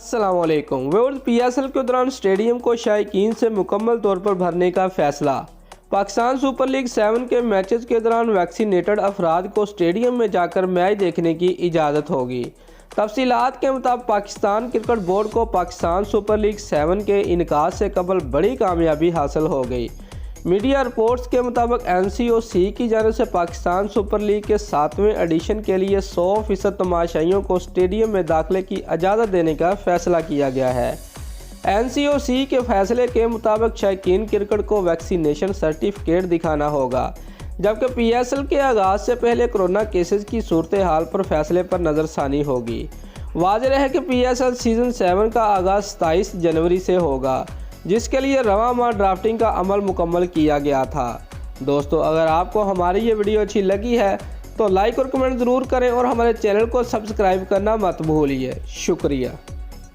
अस्सलामुअलैकुम viewers, PSL के दौरान स्टेडियम को शायकीन से मुकम्मल तौर पर भरने का फैसला। पाकिस्तान सुपर लीग 7 के मैचेस के दौरान वैक्सीनेटेड अफराद को स्टेडियम में जाकर मैच देखने की इजाज़त होगी। तफसीलात के मुताबिक पाकिस्तान क्रिकेट बोर्ड को पाकिस्तान सुपर लीग 7 के इनकाद से कबल बड़ी कामयाबी हासिल हो गई। मीडिया रिपोर्ट्स के मुताबिक NCOC की जानिब से पाकिस्तान सुपर लीग के 7वें एडिशन के लिए 100% तमाशाइयों को स्टेडियम में दाखिले की इजाज़त देने का फैसला किया गया है। NCOC के फैसले के मुताबिक शायकीन क्रिकेट को वैक्सीनेशन सर्टिफिकेट दिखाना होगा, जबकि PSL के आगाज़ से पहले कोरोना केसेस की सूरत हाल पर फैसले पर नज़रसानी होगी। वाज़ेह है कि PSL सीज़न 7 का आगाज़ 27 जनवरी से होगा, जिसके लिए रवां माह ड्राफ्टिंग का अमल मुकम्मल किया गया था। दोस्तों, अगर आपको हमारी ये वीडियो अच्छी लगी है तो लाइक और कमेंट ज़रूर करें और हमारे चैनल को सब्सक्राइब करना मत भूलिए। शुक्रिया।